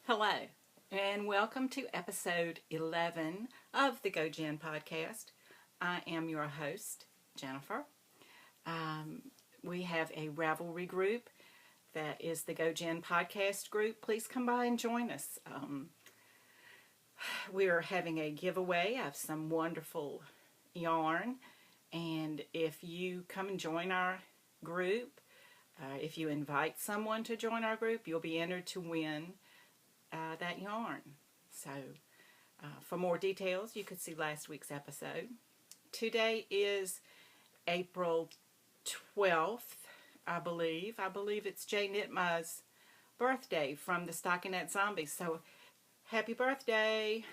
Hello, and welcome to episode 11 of the gojenn podcast. I am your host, Jennifer. We have a Ravelry group that is the gojenn podcast group. Please come by and join us. We are having a giveaway of some wonderful yarn, and if you come and join our group, if you invite someone to join our group, you'll be entered to win that yarn. So for more details, you could see last week's episode. Today is April 12th, I believe. I believe it's Jay Nitma's birthday from the Stockinette Zombies. So happy birthday.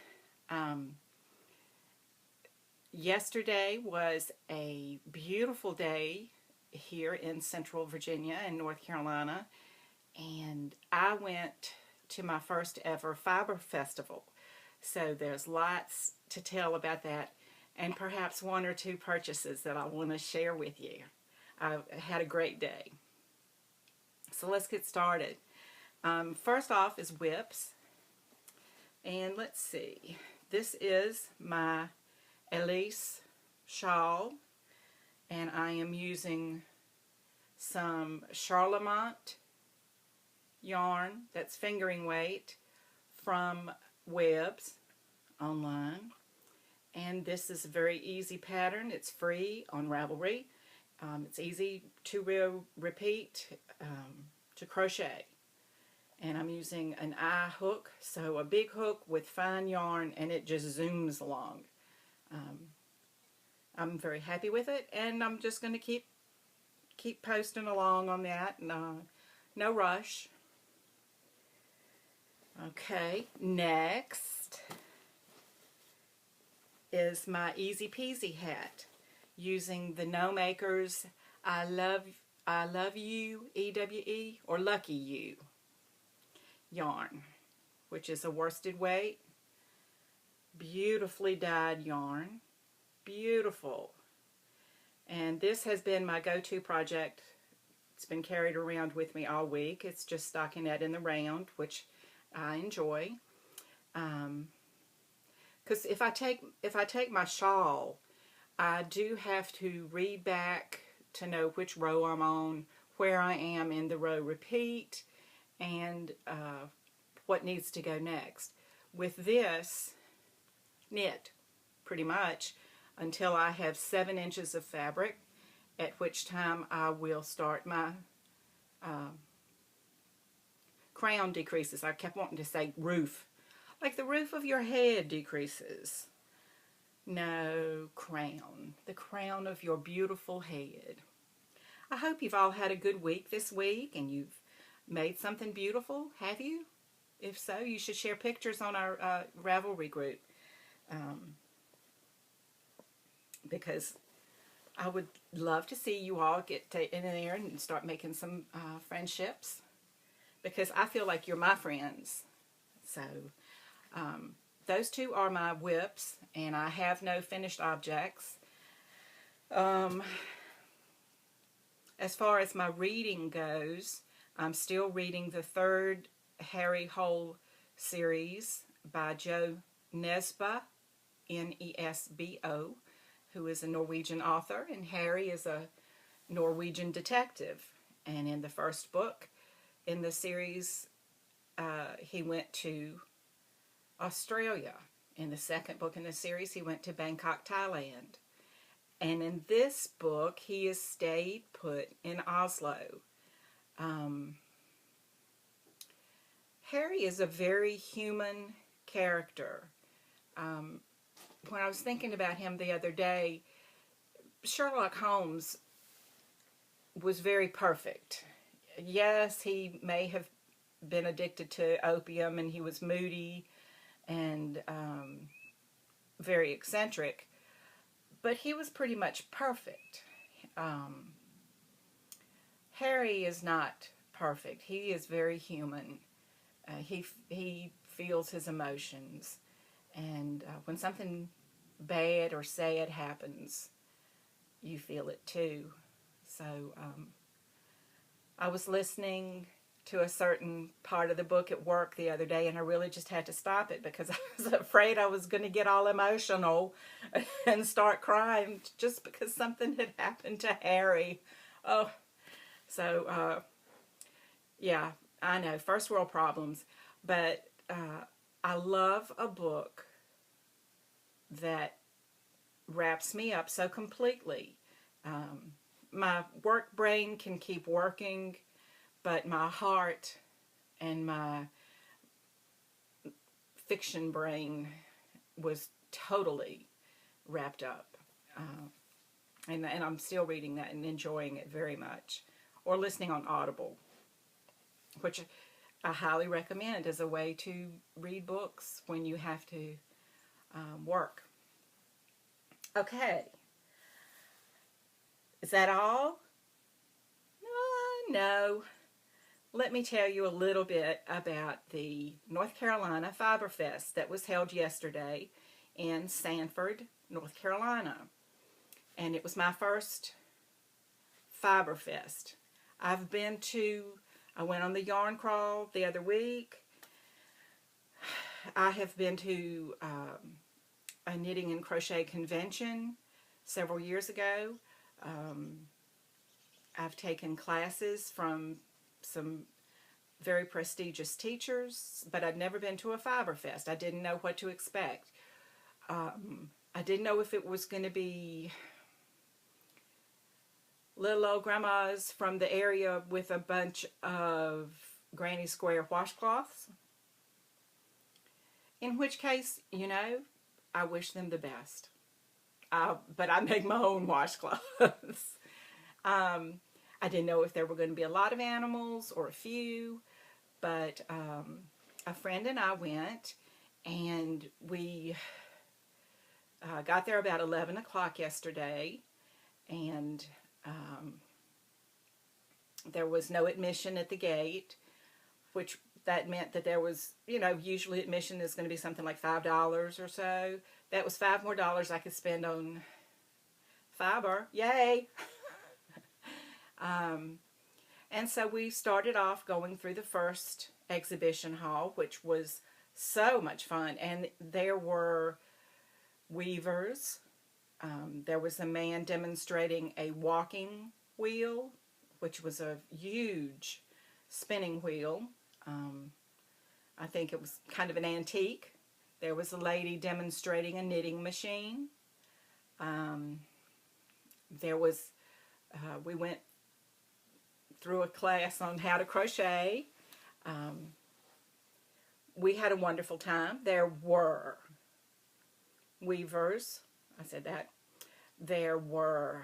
Yesterday was a beautiful day here in Central Virginia and North Carolina, and I went to my first ever fiber festival. So there's lots to tell about that, and perhaps one or two purchases that I want to share with you. I had a great day. So let's get started. First off is whips. And let's see. This is my Elise shawl, and I am using some Charlemont yarn that's fingering weight from Webs online, and this is a very easy pattern. It's free on Ravelry. It's easy to repeat, to crochet, and I'm using an eye hook, so a big hook with fine yarn, and it just zooms along. I'm very happy with it, and I'm just going to keep posting along on that. No rush. Okay, next is my Easy Peasy hat using the No Makers I Love You EWE or Lucky You yarn, which is a worsted weight, beautifully dyed yarn, beautiful. And this has been my go-to project. It's been carried around with me all week. It's just stockinette in the round, which I enjoy, because if I take my shawl, I do have to read back to know which row I'm on, where I am in the row repeat, and what needs to go next. With this, knit pretty much until I have 7 inches of fabric, at which time I will start my crown decreases. I kept wanting to say roof, like the roof of your head decreases. No, crown, the crown of your beautiful head. I hope you've all had a good week this week and you've made something beautiful. Have you? If so, you should share pictures on our Ravelry group, because I would love to see you all get in there and start making some friendships, because I feel like you're my friends. So those two are my whips, and I have no finished objects. As far as my reading goes, I'm still reading the 3rd Harry Hole series by Jo Nesbø, Nesbo, who is a Norwegian author, and Harry is a Norwegian detective. And in the first book in the series, he went to Australia. In the second book in the series, he went to Bangkok, Thailand. And in this book, he has stayed put in Oslo. Harry is a very human character. When I was thinking about him the other day, Sherlock Holmes was very perfect. Yes, he may have been addicted to opium, and he was moody and very eccentric, but he was pretty much perfect. Harry is not perfect. He is very human. He feels his emotions, and when something bad or sad happens, you feel it too. So I was listening to a certain part of the book at work the other day, and I really just had to stop it because I was afraid I was going to get all emotional and start crying just because something had happened to Harry. Oh, so yeah, I know, first world problems, but I love a book that wraps me up so completely. My work brain can keep working, but my heart and my fiction brain was totally wrapped up. And I'm still reading that and enjoying it very much. Or listening on Audible, which I highly recommend as a way to read books when you have to work. Okay. Is that all? No. Let me tell you a little bit about the North Carolina Fiber Fest that was held yesterday in Sanford, North Carolina. And it was my first Fiber Fest. I went on the yarn crawl the other week. I have been to a knitting and crochet convention several years ago. I've taken classes from some very prestigious teachers, but I'd never been to a Fiber Fest. I didn't know what to expect. I didn't know if it was going to be little old grandmas from the area with a bunch of granny square washcloths. In which case, I wish them the best. But I make my own washcloths. I didn't know if there were going to be a lot of animals or a few, but a friend and I went, and we got there about 11 o'clock yesterday, and there was no admission at the gate, which that meant that there was, usually admission is going to be something like $5 or so. That was $5 more I could spend on fiber. Yay! And so we started off going through the first exhibition hall, which was so much fun. And there were weavers. There was a man demonstrating a walking wheel, which was a huge spinning wheel. I think it was kind of an antique. There was a lady demonstrating a knitting machine. We went through a class on how to crochet. We had a wonderful time. There were weavers. I said that. There was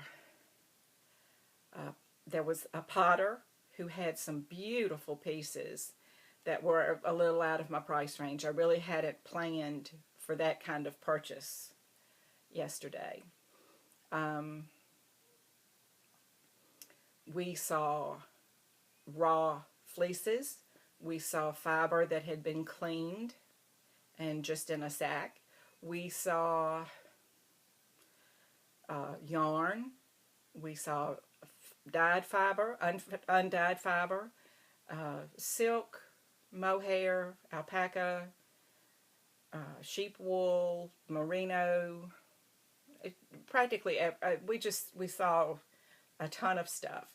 a potter who had some beautiful pieces that were a little out of my price range. I really hadn't planned for that kind of purchase yesterday. We saw raw fleeces. We saw fiber that had been cleaned and just in a sack. We saw yarn. We saw dyed fiber, undyed fiber, silk, mohair, alpaca, sheep wool, merino. We saw a ton of stuff.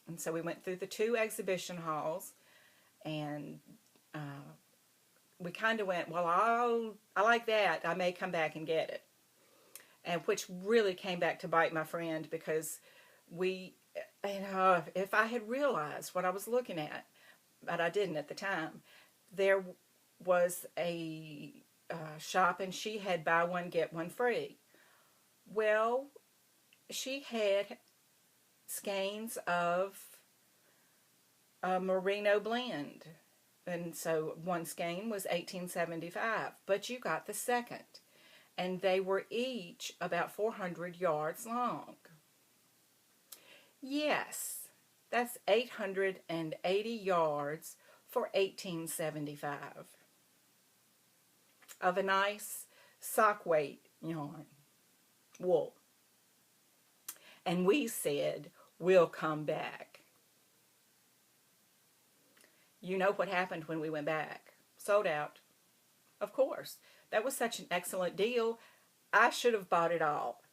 And so we went through the 2 exhibition halls, and we kind of went, well, I like that. I may come back and get it. And which really came back to bite my friend, because if I had realized what I was looking at, but I didn't at the time, there was a shop, and she had buy one, get one free. Well, she had skeins of a merino blend, and so one skein was $18.75, but you got the second, and they were each about 400 yards long. Yes, that's 880 yards for $18.75 of a nice sock weight yarn, wool. And we said, we'll come back. You know what happened when we went back. Sold out. Of course. That was such an excellent deal. I should have bought it all.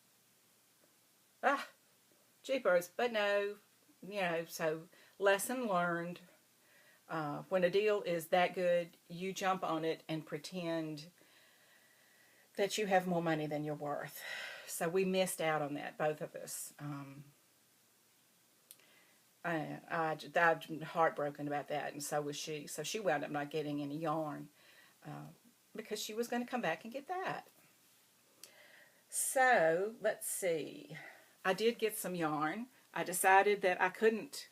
Ah, jeepers. But no, so lesson learned. When a deal is that good, you jump on it and pretend that you have more money than you're worth. So we missed out on that, both of us. I'm heartbroken about that, and so was she. So she wound up not getting any yarn because she was going to come back and get that. So let's see. I did get some yarn. I decided that I couldn't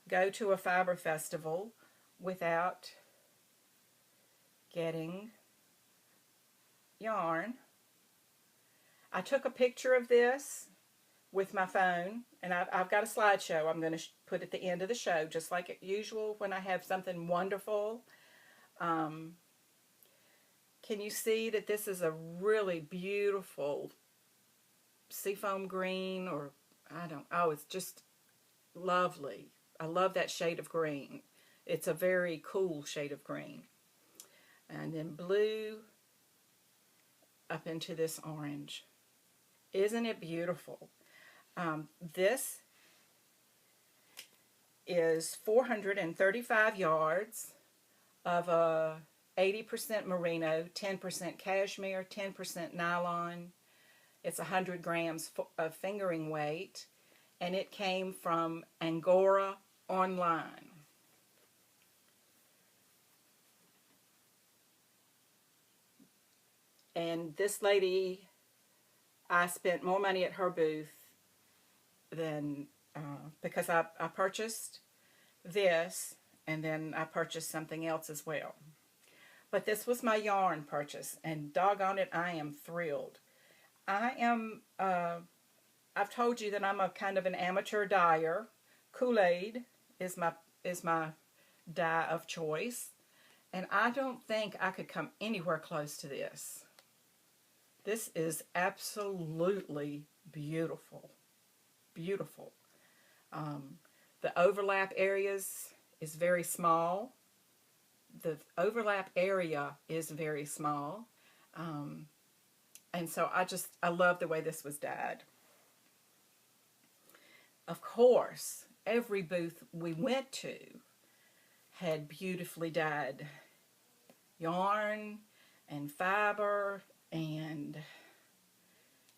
go to a fiber festival without getting yarn. I took a picture of this with my phone, and I've got a slideshow I'm going to put at the end of the show, just like usual when I have something wonderful. Can you see that this is a really beautiful seafoam green, or it's just lovely. I love that shade of green. It's a very cool shade of green. And then blue up into this orange. Isn't it beautiful? This is 435 yards of a 80% merino, 10% cashmere, 10% nylon. It's 100 grams of fingering weight, and it came from Angora Online. And this lady, I spent more money at her booth than, because I purchased this, and then I purchased something else as well. But this was my yarn purchase, and doggone it, I am thrilled. I've told you that I'm a kind of an amateur dyer. Kool-Aid is my dye of choice, and I don't think I could come anywhere close to this. This is absolutely beautiful. Beautiful. The overlap areas is very small. The overlap area is very small. And so I love the way this was dyed. Of course, every booth we went to had beautifully dyed yarn and fiber, and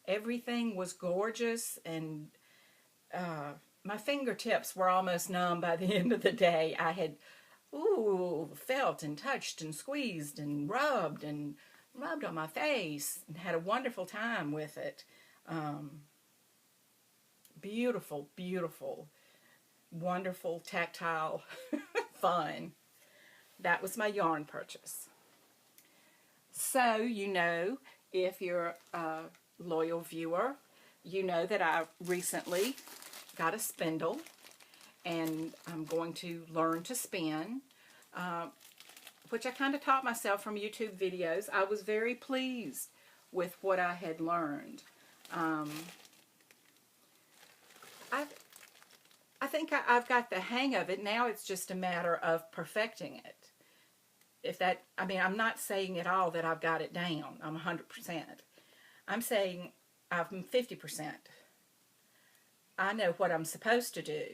everything was gorgeous, and my fingertips were almost numb by the end of the day. I had felt and touched and squeezed and rubbed on my face and had a wonderful time with it. Beautiful, beautiful, wonderful, tactile fun. That was my yarn purchase. So, if you're a loyal viewer, you know that I recently got a spindle, and I'm going to learn to spin, which I kind of taught myself from YouTube videos. I was very pleased with what I had learned. I think I've got the hang of it. Now it's just a matter of perfecting it. I'm not saying at all that I've got it down. I'm 100%. I'm saying I'm 50%. I know what I'm supposed to do.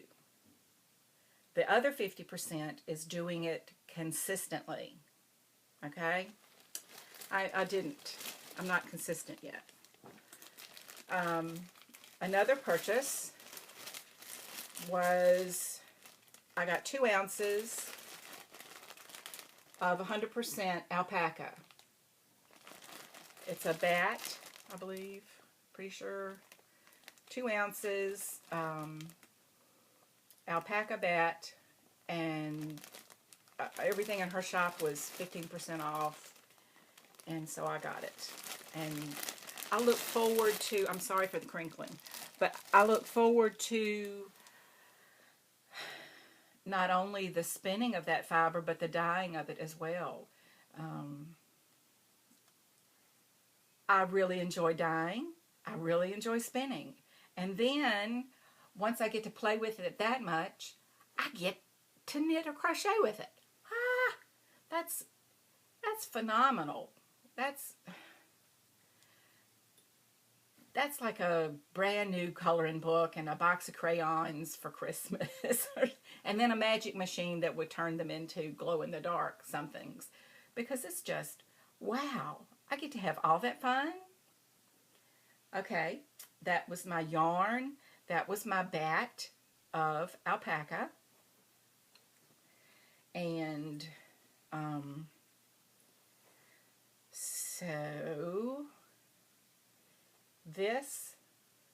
The other 50% is doing it consistently. Okay? I'm not consistent yet. Another purchase was, I got 2 ounces of 100% alpaca. It's a bat, I believe, pretty sure. 2 ounces, alpaca bat, and everything in her shop was 15% off, and so I got it. And I look forward to, I'm sorry for the crinkling, but I look forward to not only the spinning of that fiber, but the dyeing of it as well. I really enjoy dyeing. I really enjoy spinning. And then, once I get to play with it that much, I get to knit or crochet with it. That's that's phenomenal. That's that's like a brand new coloring book and a box of crayons for Christmas. And then a magic machine that would turn them into glow in the dark somethings. Because it's just, wow, I get to have all that fun. Okay, that was my yarn. That was my bat of alpaca. And so this,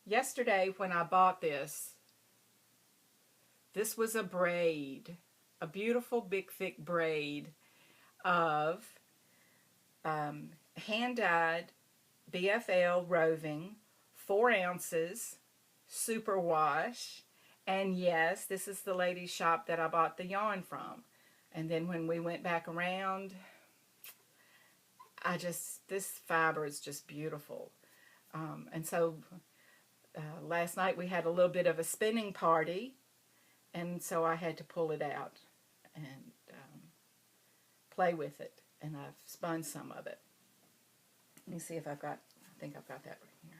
yesterday when I bought this, this was a braid, a beautiful big thick braid of hand-dyed BFL roving, 4 ounces, superwash. And yes, this is the lady's shop that I bought the yarn from. And then when we went back around, this fiber is just beautiful. And so last night we had a little bit of a spinning party, and so I had to pull it out and play with it, and I've spun some of it. Let me see if I think I've got that right here.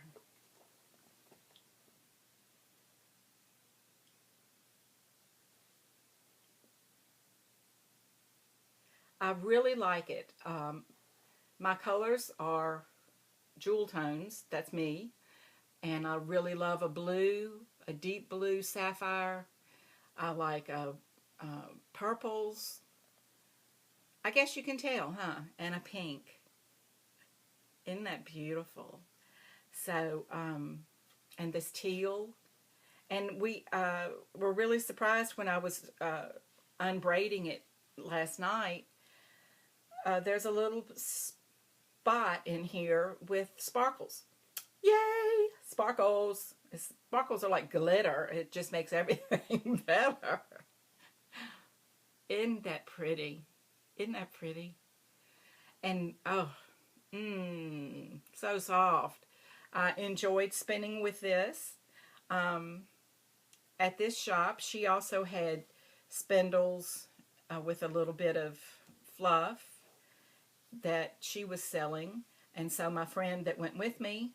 I really like it. My colors are jewel tones, that's me, and I really love a blue, a deep blue sapphire. I like purples, I guess you can tell, huh? And a pink. Isn't that beautiful? So, and this teal. And we were really surprised when I was unbraiding it last night. There's a little spot in here with sparkles. Yay! Sparkles. Sparkles are like glitter. It just makes everything better. Isn't that pretty? Isn't that pretty? And, oh, so soft. I enjoyed spinning with this. At this shop, she also had spindles with a little bit of fluff that she was selling. And so my friend that went with me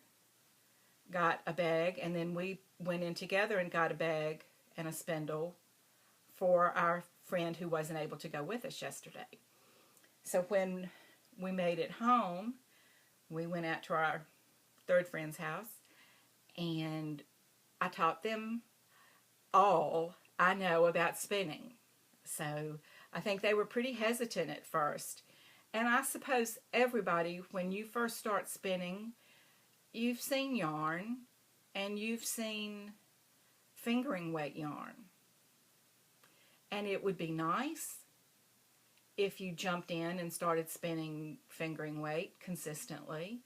got a bag, and then we went in together and got a bag and a spindle for our friend who wasn't able to go with us yesterday. So when we made it home, we went out to our third friend's house, and I taught them all I know about spinning. So I think they were pretty hesitant at first. And I suppose everybody, when you first start spinning, you've seen yarn and you've seen fingering weight yarn. And it would be nice if you jumped in and started spinning fingering weight consistently.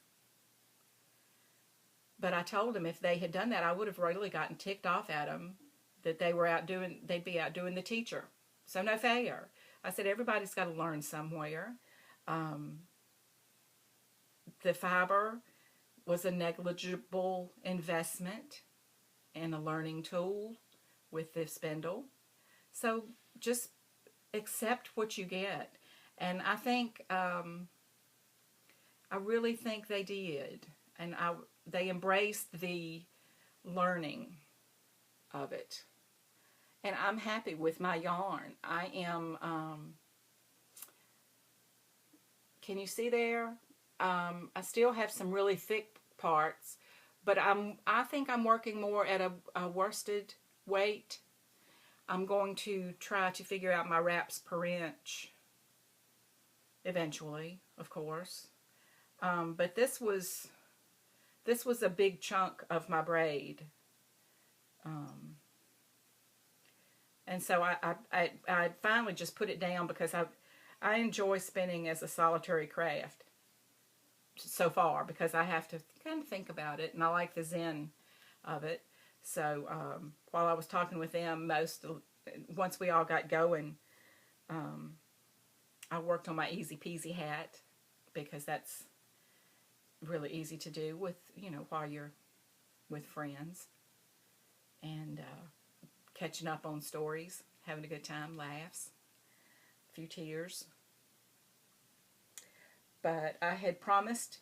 But I told them if they had done that, I would have really gotten ticked off at them that they'd be out doing the teacher. So no fair. I said, everybody's got to learn somewhere. The fiber was a negligible investment in a learning tool with the spindle. So just accept what you get. And I think, I really think they did. And they embraced the learning of it. And I'm happy with my yarn. I am, can you see there? I still have some really thick parts, but I think I'm working more at a worsted weight. I'm going to try to figure out my wraps per inch eventually, of course. But this was a big chunk of my braid. And so I finally just put it down because I enjoy spinning as a solitary craft so far, because I have to kind of think about it, and I like the zen of it. So while I was talking with them, once we all got going, I worked on my easy peasy hat, because that's really easy to do with, while you're with friends, and catching up on stories, having a good time, laughs, a few tears. but I had promised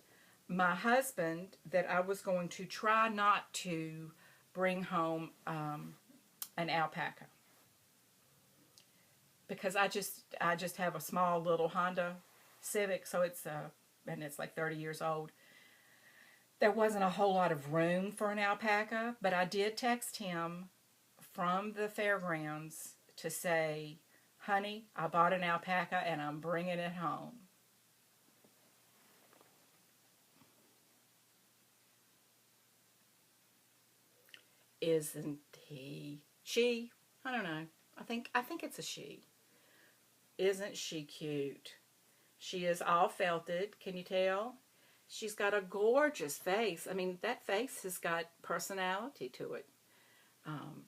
my husband that I was going to try not to bring home an alpaca, because I just have a small little Honda Civic, so it's and it's like 30 years old. There wasn't a whole lot of room for an alpaca, but I did text him from the fairgrounds to say, honey, I bought an alpaca and I'm bringing it home. Isn't he? She? I don't know. I think it's a she. Isn't she cute? She is all felted. Can you tell? She's got a gorgeous face. I mean, that face has got personality to it. Um,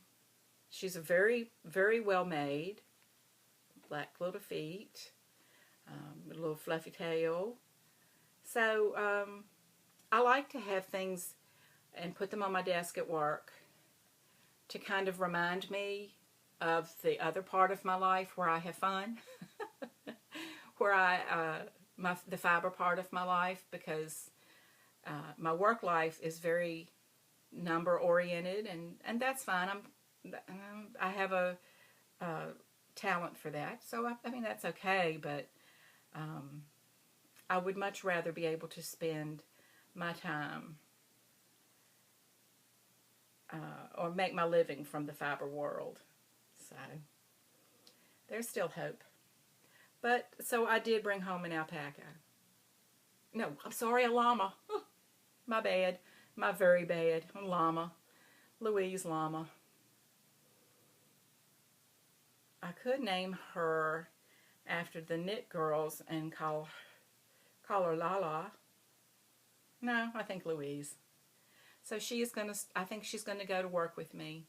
she's a very, very well made, black little feet, a little fluffy tail. So I like to have things and put them on my desk at work to kind of remind me of the other part of my life where I have fun, where the fiber part of my life, because my work life is very number oriented, and that's fine. I have a talent for that, so I mean that's okay. But I would much rather be able to spend my time or make my living from the fiber world. So there's still hope. But so I did bring home an alpaca. No, I'm sorry, a llama. My bad. My very bad. A llama. Louise Llama. I could name her after the Knit Girls and call her Lala. No, I think Louise. So she is going to, I think she's going to go to work with me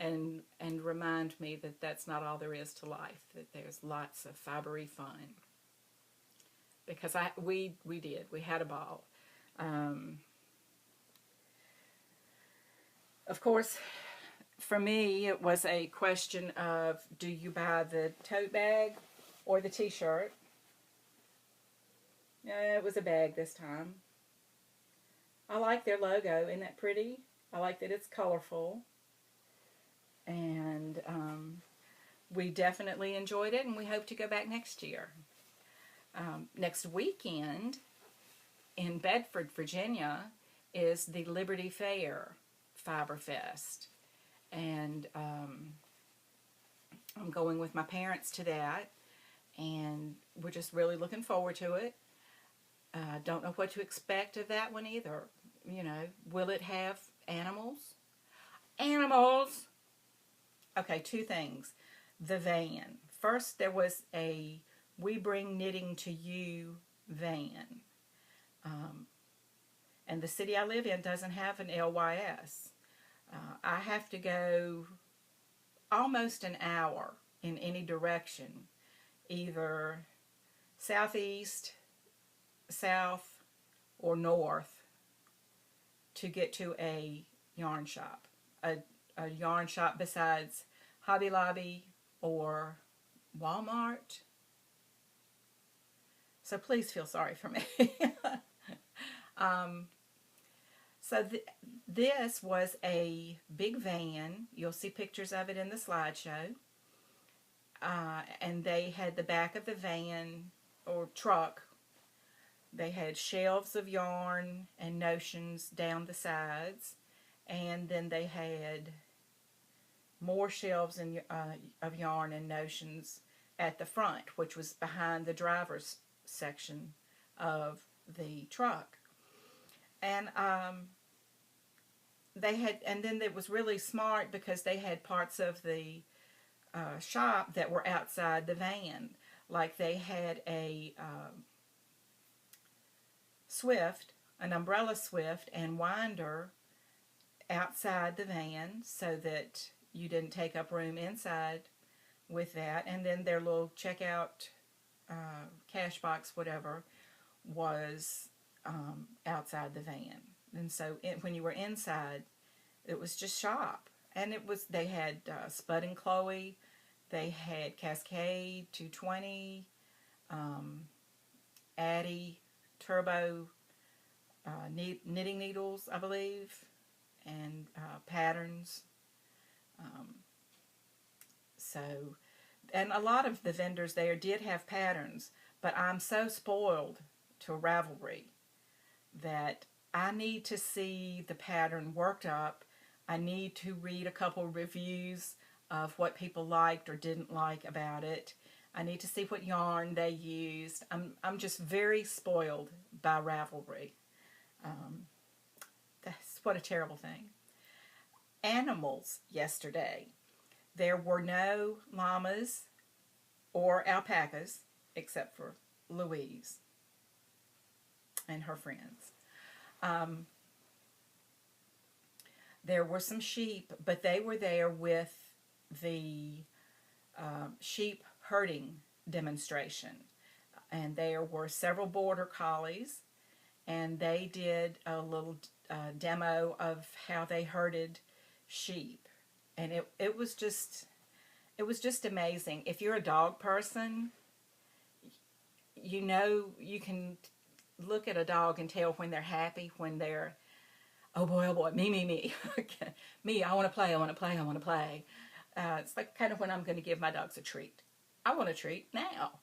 and remind me that that's not all there is to life, that there's lots of fibery fun. Because we had a ball. Of course, for me, it was a question of, do you buy the tote bag or the t-shirt? It was a bag this time. I like their logo. Isn't that pretty? I like that it's colorful. And we definitely enjoyed it, and we hope to go back next year. Next weekend in Bedford, Virginia, is the Liberty Fair Fiber Fest. And I'm going with my parents to that, and we're just really looking forward to it. Don't know what to expect of that one either. You know, will it have animals? Animals! Okay, two things. The van. First, there was a We Bring Knitting to You van. And the city I live in doesn't have an LYS. I have to go almost an hour in any direction, either southeast, south, or north, to get to a yarn shop. A yarn shop besides Hobby Lobby or Walmart. So please feel sorry for me. So this was a big van. You'll see pictures of it in the slideshow. And they had the back of the van or truck. They had shelves of yarn and notions down the sides. And then they had more shelves of yarn and notions at the front, which was behind the driver's section of the truck. And and then it was really smart because they had parts of the shop that were outside the van. Like they had a swift, an umbrella swift and winder outside the van so that you didn't take up room inside with that. And then their little checkout cash box, whatever, was outside the van. And so when you were inside, it was just shop. And they had Spud and Chloe, they had Cascade 220, Addie, turbo knitting needles, I believe, and patterns. So, and a lot of the vendors there did have patterns, but I'm so spoiled to Ravelry that I need to see the pattern worked up. I need to read a couple reviews of what people liked or didn't like about it. I need to see what yarn they used. I'm just very spoiled by Ravelry. That's what a terrible thing. Animals yesterday. There were no llamas or alpacas except for Louise and her friends. There were some sheep, but they were there with the sheep herding demonstration. And there were several border collies, and they did a little demo of how they herded sheep. And it was just amazing. If you're a dog person, you know you can look at a dog and tell when they're happy, when they're, oh boy, me. Me, I want to play, I want to play. It's like kind of when I'm going to give my dogs a treat. I want a treat now.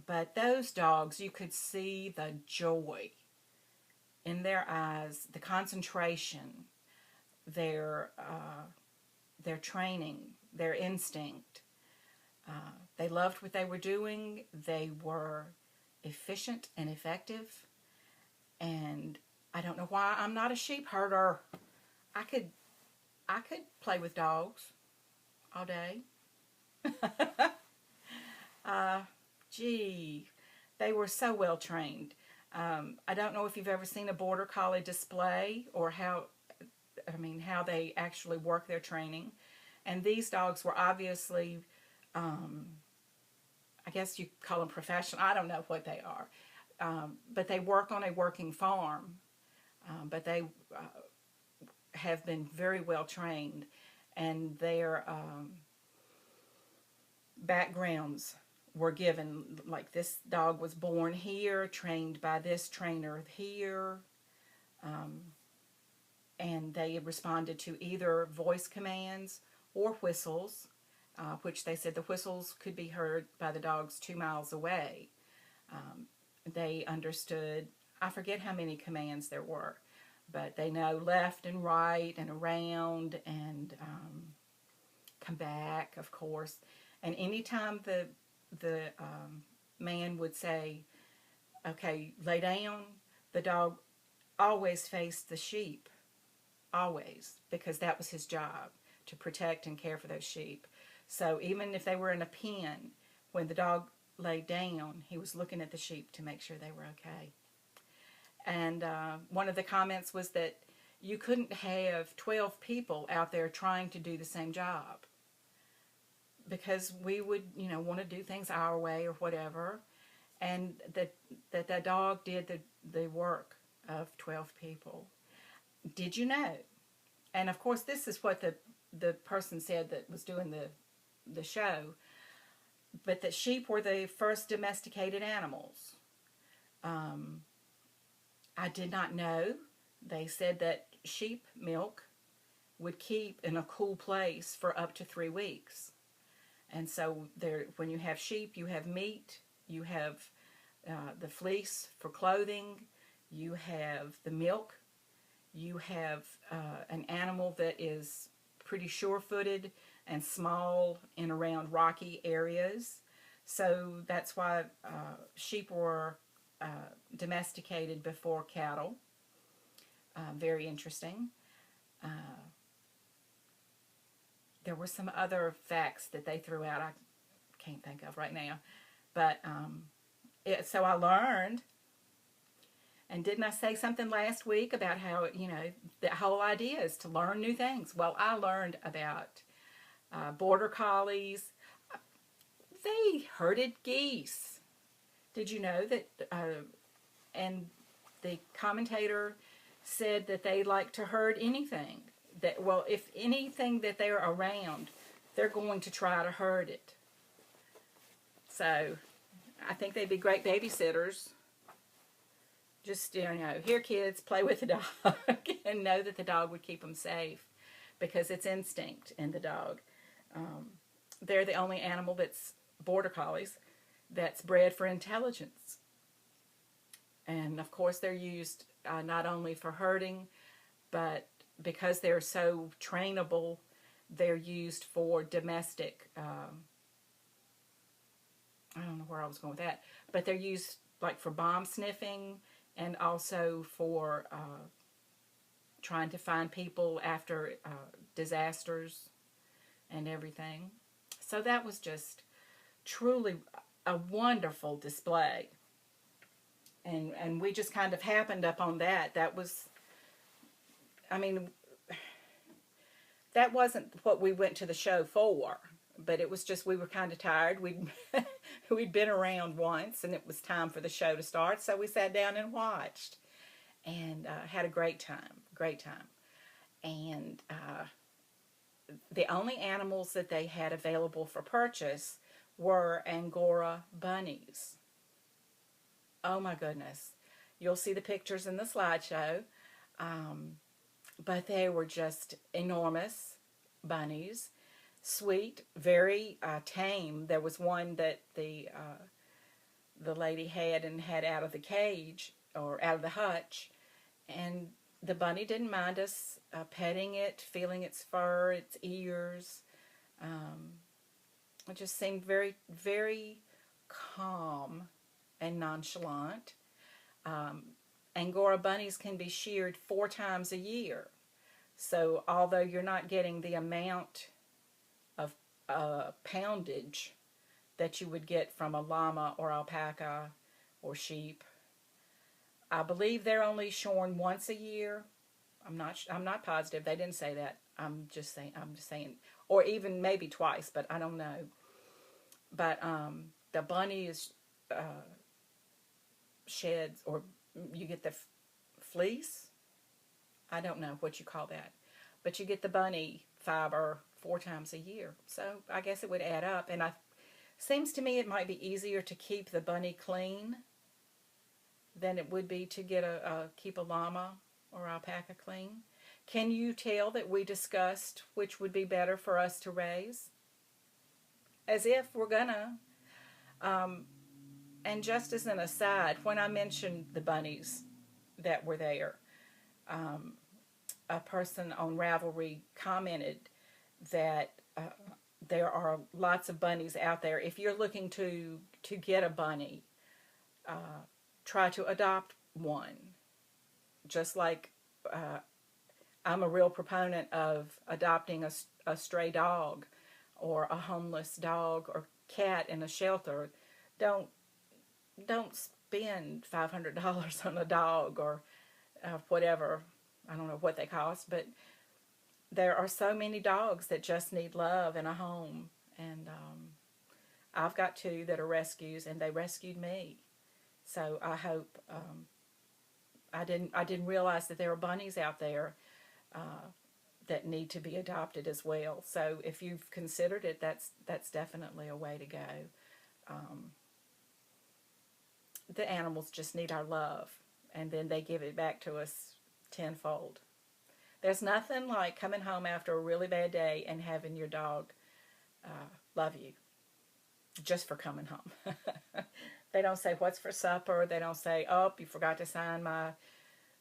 But those dogs, you could see the joy in their eyes, the concentration, their training, their instinct. They loved what they were doing. They were efficient and effective. And I don't know why I'm not a sheep herder. I could play with dogs all day. Gee, they were so well trained. I don't know if you've ever seen a border collie display or how they actually work their training. And these dogs were obviously, I guess you call them professional. I don't know what they are. But they work on a working farm. But they have been very well trained. And their backgrounds were given, like this dog was born here, trained by this trainer here. And they responded to either voice commands or whistles, which they said the whistles could be heard by the dogs 2 miles away. They understood, I forget how many commands there were, but they know left and right and around and come back, of course. And anytime the man would say, okay, lay down, the dog always faced the sheep, always, because that was his job, to protect and care for those sheep. So even if they were in a pen, when the dog laid down, he was looking at the sheep to make sure they were okay. And one of the comments was that you couldn't have 12 people out there trying to do the same job, because we would, want to do things our way or whatever, and that dog did the work of 12 people. Did you know? And of course, this is what the person said that was doing the show, but that sheep were the first domesticated animals. I did not know. They said that sheep milk would keep in a cool place for up to 3 weeks. And so when you have sheep, you have meat, you have the fleece for clothing, you have the milk, you have an animal that is pretty sure-footed and small in around rocky areas. So that's why sheep were domesticated before cattle. Very interesting. There were some other facts that they threw out I can't think of right now. But so I learned, and didn't I say something last week about how, the whole idea is to learn new things? Well, I learned about border collies. They herded geese. Did you know that? And the commentator said that they like to herd anything. If anything that they're around, they're going to try to herd it. So I think they'd be great babysitters. Just, here kids, play with the dog and know that the dog would keep them safe because it's instinct in the dog. They're the only animal that's border collies that's bred for intelligence. And of course they're used not only for herding, but because they're so trainable, they're used for domestic, I don't know where I was going with that, but they're used like for bomb sniffing and also for trying to find people after disasters and everything. So that was just truly a wonderful display. And we just kind of happened up on that. That was, I mean, that wasn't what we went to the show for, but it was just we were kind of tired. We'd been around once, and it was time for the show to start, so we sat down and watched, and had a great time. And the only animals that they had available for purchase were Angora bunnies. Oh my goodness. You'll see the pictures in the slideshow. But they were just enormous bunnies. Sweet, very tame. There was one that the lady had out of the cage or out of the hutch, and the bunny didn't mind us petting it, feeling its fur, its ears. It just seemed very, very calm and nonchalant. Angora bunnies can be sheared 4 times a year. So although you're not getting the amount of poundage that you would get from a llama or alpaca or sheep, I believe they're only shorn once a year. I'm not positive. They didn't say that. I'm just saying, or even maybe twice, but I don't know. But the bunny is sheds, or you get the fleece. I don't know what you call that, but you get the bunny fiber 4 times a year. So I guess it would add up, and seems to me it might be easier to keep the bunny clean than it would be to get keep a llama or alpaca clean. Can you tell that we discussed which would be better for us to raise? As if we're gonna. And just as an aside, when I mentioned the bunnies that were there, a person on Ravelry commented that there are lots of bunnies out there. If you're looking to get a bunny, try to adopt one. Just like I'm a real proponent of adopting a stray dog or a homeless dog or cat in a shelter. Don't spend $500 on a dog or whatever. I don't know what they cost, but there are so many dogs that just need love and a home. And I've got 2 that are rescues, and they rescued me. So I hope I didn't realize that there are bunnies out there that need to be adopted as well. So if you've considered it, that's definitely a way to go. The animals just need our love, and then they give it back to us tenfold. There's nothing like coming home after a really bad day and having your dog love you just for coming home. They don't say, what's for supper? They don't say, oh, you forgot to sign my...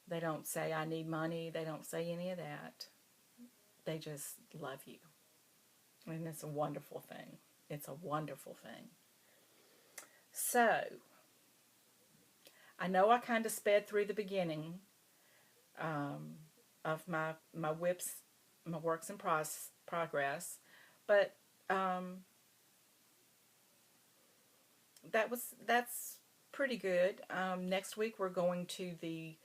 They don't say, I need money. They don't say any of that. They just love you. And it's a wonderful thing. It's a wonderful thing. So, I know I kind of sped through the beginning of my works in progress, but that's pretty good. Next week we're going to the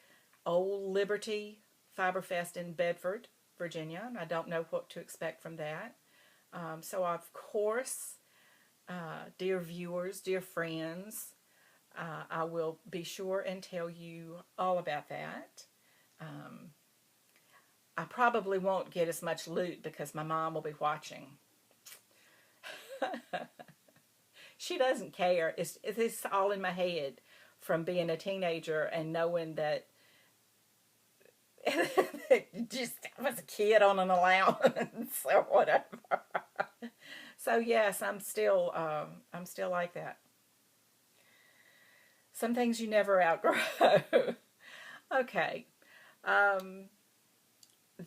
Old Liberty Fiber Fest in Bedford, Virginia, and I don't know what to expect from that. So of course, dear viewers, dear friends, I will be sure and tell you all about that. I probably won't get as much loot because my mom will be watching. She doesn't care. It's all in my head from being a teenager and knowing that just I was a kid on an allowance or whatever. So yes, I'm still like that. Some things you never outgrow. Okay, um,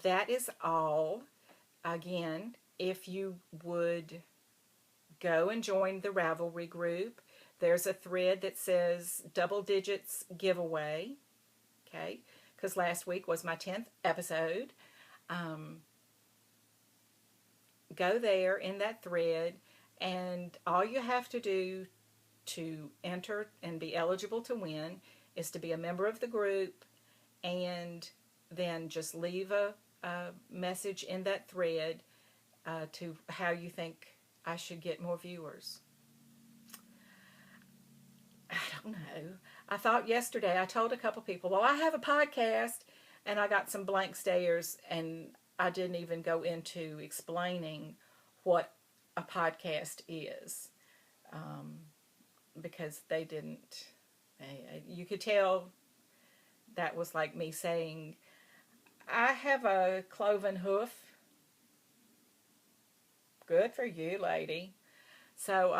that is all. Again, if you would go and join the Ravelry group, there's a thread that says double digits giveaway. Okay, because last week was my 10th episode. Um, go there in that thread, and all you have to do to enter and be eligible to win is to be a member of the group, and then just leave a message in that thread to how you think I should get more viewers. I don't know. I thought yesterday, I told a couple people, well, I have a podcast, and I got some blank stares, and I didn't even go into explaining what a podcast is, um, because they didn't. You could tell that was like me saying, I have a cloven hoof. Good for you, lady. So,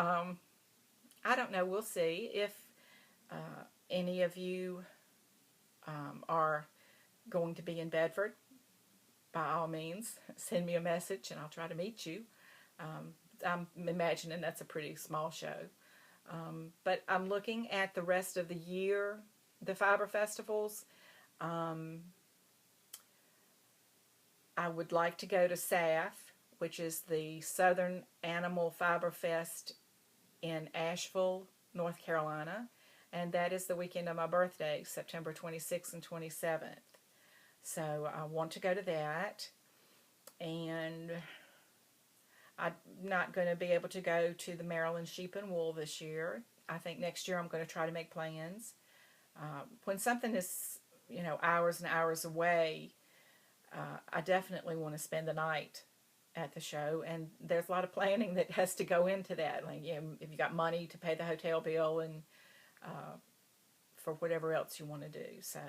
I don't know. We'll see if any of you are going to be in Bedford. By all means, send me a message and I'll try to meet you. I'm imagining that's a pretty small show. But I'm looking at the rest of the year, the fiber festivals. Um, I would like to go to SAF, which is the Southern Animal Fiber Fest in Asheville, North Carolina. And that is the weekend of my birthday, September 26th and 27th. So I want to go to that. And I'm not going to be able to go to the Maryland Sheep and Wool this year. I think next year I'm going to try to make plans. When something is, hours and hours away, I definitely want to spend the night at the show, and there's a lot of planning that has to go into that. Like, if you got money to pay the hotel bill and for whatever else you want to do. So,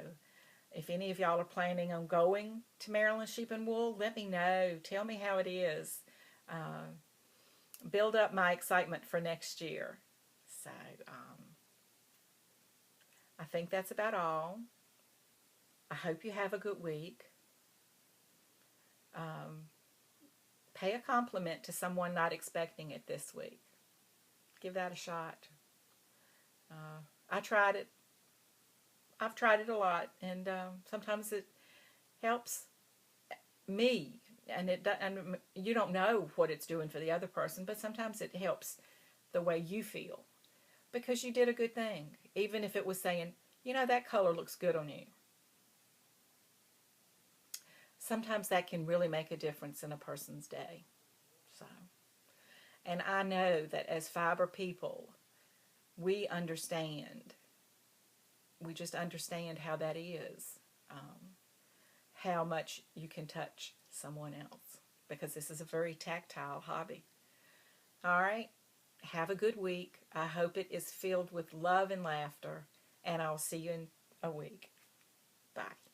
if any of y'all are planning on going to Maryland Sheep and Wool, let me know. Tell me how it is. Build up my excitement for next year. So, I think that's about all. I hope you have a good week. Pay a compliment to someone not expecting it this week. Give that a shot. I tried it. I've tried it a lot, and sometimes it helps me. And you don't know what it's doing for the other person, but sometimes it helps the way you feel because you did a good thing, even if it was saying, that color looks good on you. Sometimes that can really make a difference in a person's day. So, and I know that as fiber people, we understand. We just understand how that is, how much you can touch someone else, because this is a very tactile hobby. All right, have a good week. I hope it is filled with love and laughter, and I'll see you in a week. Bye.